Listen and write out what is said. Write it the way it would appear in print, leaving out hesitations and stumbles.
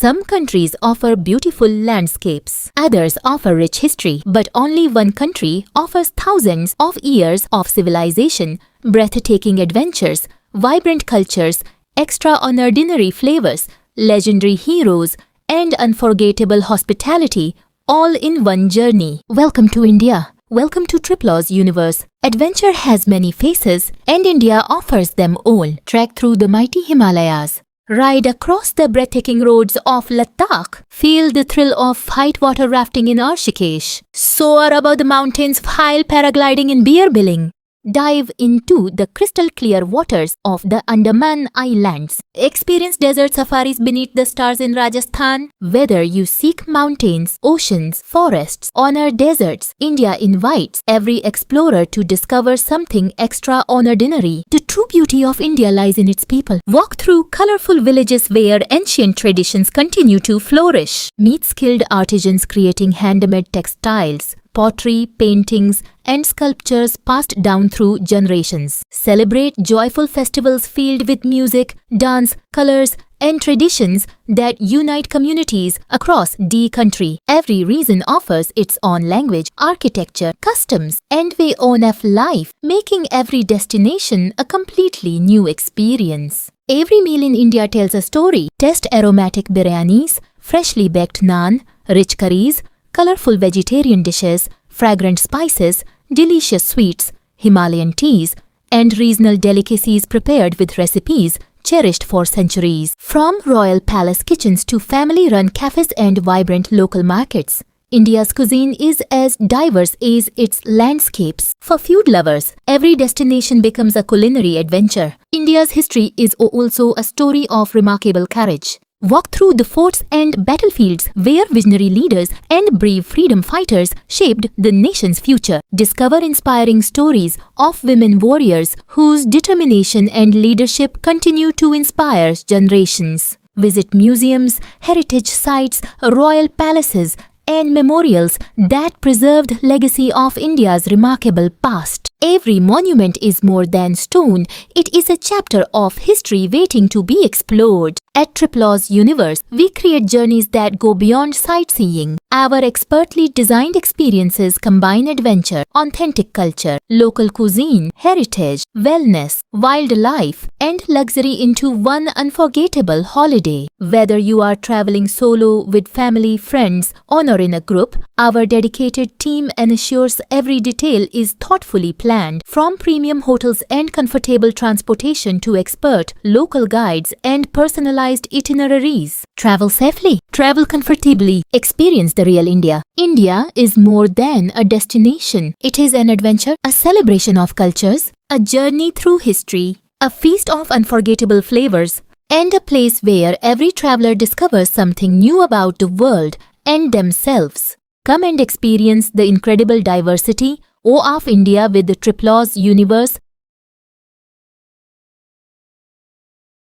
Some countries offer beautiful landscapes. Others offer rich history. But only one country offers thousands of years of civilization, breathtaking adventures, vibrant cultures, extraordinary flavors, legendary heroes, and unforgettable hospitality, all in one journey. Welcome to India. Welcome to Triplos Universe. Adventure has many faces, and India offers them all. Trek through the mighty Himalayas. Ride across the breathtaking roads of Ladakh. Feel the thrill of whitewater rafting in Rishikesh. Soar above the mountains while paragliding in Beer Billing. Dive into the crystal clear waters of the Andaman Islands. Experience desert safaris beneath the stars in Rajasthan. Whether you seek mountains, oceans, forests, or deserts, India invites every explorer to discover something extraordinary. The true beauty of India lies in its people. Walk through colorful villages where ancient traditions continue to flourish. Meet skilled artisans creating handmade textiles, pottery, paintings, and sculptures passed down through generations. Celebrate joyful festivals filled with music, dance, colors, and traditions that unite communities across the country. Every region offers its own language, architecture, customs, and way of life, making every destination a completely new experience. Every meal in India tells a story. Taste aromatic biryanis, freshly baked naan, rich curries, colorful vegetarian dishes, fragrant spices, delicious sweets, Himalayan teas, and regional delicacies prepared with recipes cherished for centuries. From royal palace kitchens to family-run cafes and vibrant local markets, India's cuisine is as diverse as its landscapes. For food lovers, every destination becomes a culinary adventure. India's history is also a story of remarkable courage. Walk through the forts and battlefields where visionary leaders and brave freedom fighters shaped the nation's future. Discover inspiring stories of women warriors whose determination and leadership continue to inspire generations. Visit museums, heritage sites, royal palaces, and memorials that preserved the legacy of India's remarkable past. Every monument is more than stone. It is a chapter of history waiting to be explored. At Triplos Universe, we create journeys that go beyond sightseeing. Our expertly designed experiences combine adventure, authentic culture, local cuisine, heritage, wellness, wildlife, and luxury into one unforgettable holiday. Whether you are traveling solo, with family, friends, or in a group, our dedicated team ensures every detail is thoughtfully planned. From premium hotels and comfortable transportation to expert local guides and personalized itineraries. Travel safely, travel comfortably, experience the real India. India is more than a destination. It is an adventure, a celebration of cultures, a journey through history, a feast of unforgettable flavors, and a place where every traveler discovers something new about the world and themselves. Come and experience the incredible diversity of India with the Triplos Universe